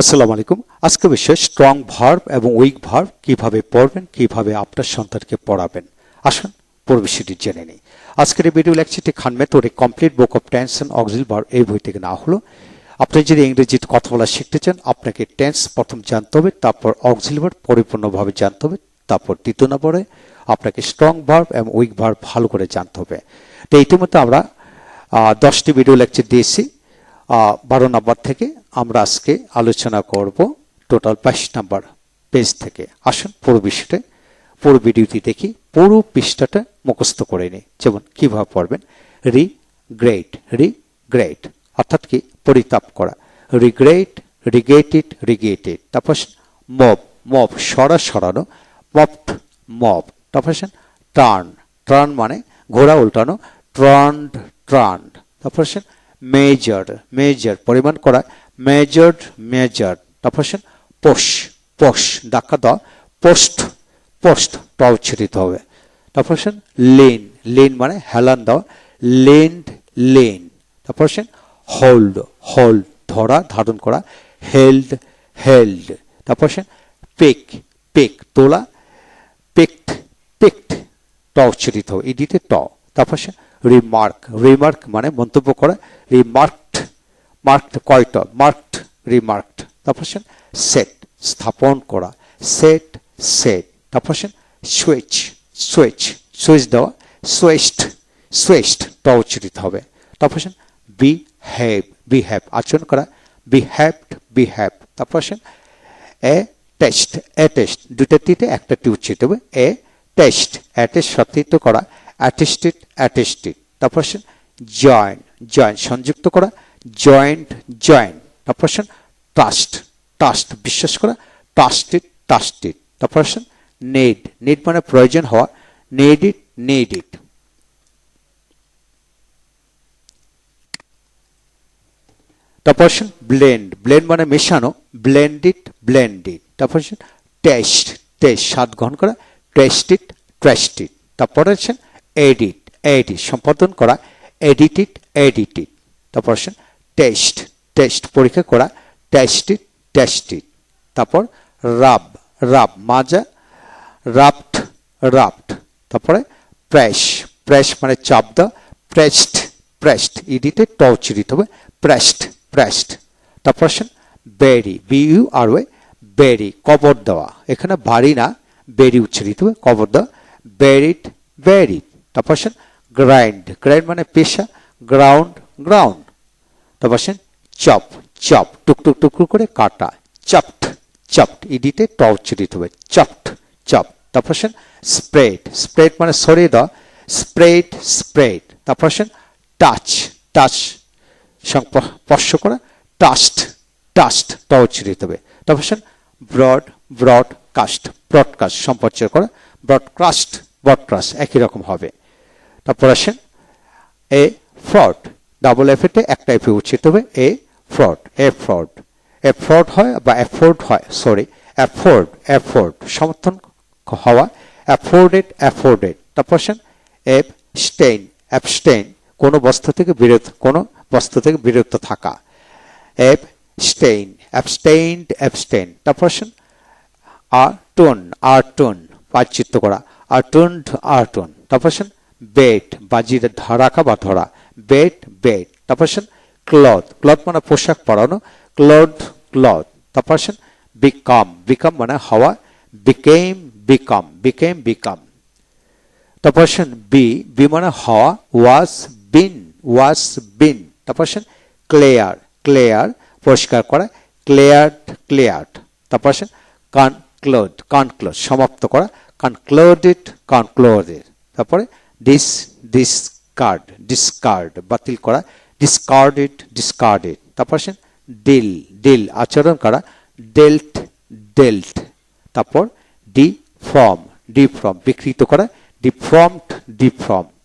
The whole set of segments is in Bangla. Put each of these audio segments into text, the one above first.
আসসালামু আলাইকুম। আজকে বিষয় স্ট্রং ভার্ব এবং উইক ভার্ব কিভাবে পড়বেন, কিভাবে আপনার সন্তানকে পড়াবেন। আসুন পুরো বিষয়টি জেনে নিই। আজকের এই ভিডিও লেকচারটি খান মেথডে complete book of tense and auxiliary verb এই বই থেকে নেওয়া হলো। আপনি যদি ইংরেজিতে কথা বলা শিখতে চান, আপনাকে টেন্স প্রথম জানতে হবে, তারপর অক্সিলারি ভার্ব পরিপূর্ণভাবে জানতে হবে, তারপর দ্বিতীয় নম্বরে আপনাকে স্ট্রং ভার্ব এবং উইক ভার্ব ভালো করে জানতে হবে। তো ইতিমধ্যে আমরা 10টি ভিডিও লেকচার দিয়েছি। 12 নম্বর থেকে আমরা আজকে আলোচনা করব টোটাল 22 নম্বর পেজ থেকে। আসুন পুরো বিষয়টা, পুরো ভিডিওটি দেখি, পুরো পৃষ্ঠাটা মুখস্থ করে নিই। যেমন কিভাবে পড়বেন, রিগ্রেট অর্থাৎ কি পরিতাপ করা, রিগ্রেট, রিগেটেড, রিগেটেড। তারপর মব সরানো, মব। তারপর টার্ন মানে ঘোড়া উল্টানো, ট্রান্ড। তারপর মেজার পরিমাণ করা, মেজার। তারপর পোষ ধাক্কা দেওয়া, পোস্ট ট উচ্চারিত হবে। তারপর লিন মানে হেলান দেওয়া, লেন। তারপর হোল্ড ধরা ধারণ করা, হেল্ড। তারপর পেক তোলা, পেক্ট ট উচ্চারিত হবে, ইডিতে ট। তারপর রিমার্ক মানে মন্তব্য করা, মার্কড রিমার্কড। তারপর সেট স্থাপন করা, সেট। তারপর সুইচ দেওয়া, সুয়েস্ট ট উচ্চারিত হবে। তারপর বিহেভ আচরণ করা, বিহেভ। তারপর টেস্ট দুটা টিতে একটা টি উচ্চারিত হবে, টেস্ট সত্যায়িত করা, অ্যাটেস্টেড। তারপর জয়েন সংযুক্ত করা, জয়েন্ট। তারপর ট্রাস্ট বিশ্বাস করা, ট্রাস্টেড। তারপর নিড মানে প্রয়োজন হওয়া, নিডেড। তারপর ব্লেন্ড মানে মেশানো, ব্লেন্ডেড। তারপর টেস্ট স্বাদ গ্রহণ করা, টেস্টেড। তারপর এডিট সম্পাদন করা, এডিটেড। তারপর টেস্ট পরীক্ষা করা, টেস্টেড। তারপর রাব মাজা, রাফট। তারপরে প্রেস মানে চাপ দেওয়া, প্রেসড ইডিতে ট উচ্চারিত হবে, প্রেসড। তারপর বেরি কবর দেওয়া, এখানে ভারী না, বেরি উচ্চারিত হবে, কবর দেওয়া, বেরিড। তারপর গ্রাইন্ড মানে পেশা, গ্রাউন্ড। তারপর চপ টুকরো করে কাটা, চপড ইডিতে ট উচ্চারিত হবে, চপ। তারপর স্প্রেড মানে ছড়িয়ে দেওয়া, স্প্রেড। তারপর টাচ স্পর্শ করা, টাস্ট ট উচ্চারিত হবে। তারপর ব্রডকাস্ট সম্প্রচার করা, ব্রডকাস্ট একই রকম হবে। তারপর এ ফ্রড, ডাবল এফ এতে একটা এফ উচ্চারিত হবে, এ ফ্রড হয় বা অ্যাফোর্ড হয়, অ্যাফোর্ড সমর্থন হওয়া, অ্যাফোর্ডেড। তারপর অ্যাবস্টেইন কোনো বস্তু থেকে বিরত থাকা, অ্যাবস্টেইনড। তারপর আর্টন পাচিত্য করা, আর্টন। তারপর বেট বাজির রাখা বা ধরা, বেট। তারপর ক্লথ মানে পোশাক পরানো, ক্লথ। তারপর বিকাম মানে হওয়া, বিকেম। তারপর বি মানে হওয়া, ওয়াজ বিন। তারপর ক্লিয়ার পরিষ্কার করা, ক্লিয়ার্ড। তারপর কনক্লুড সমাপ্ত করা, কনক্লুডেড। তারপরে ডিসকার্ড বাতিল করা, ডিসকার্ডেড। তারপর ডিল আচরণ করা, ডেল্ট। তারপর ডিফর্ম বিকৃত করা, ডিফর্ম।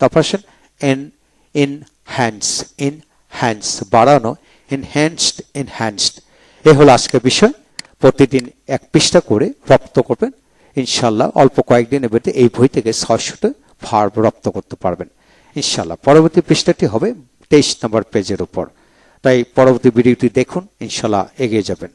তারপর এনহ্যান্স বাড়ানো, এনহ্যান্সড। এ হলো আজকের বিষয়। প্রতিদিন এক পৃষ্ঠা করে রপ্ত করবেন, ইনশাল্লাহ অল্প কয়েকদিনের মধ্যে এই বই থেকে 600টা ভার্ব রপ্ত করতে পারবেন ইনশাল্লাহ। পরবর্তী পৃষ্ঠাটি হবে 23 নম্বর পেজের উপর। তাই পরবর্তী ভিডিওটি দেখুন, ইনশাল্লাহ এগিয়ে যাবেন।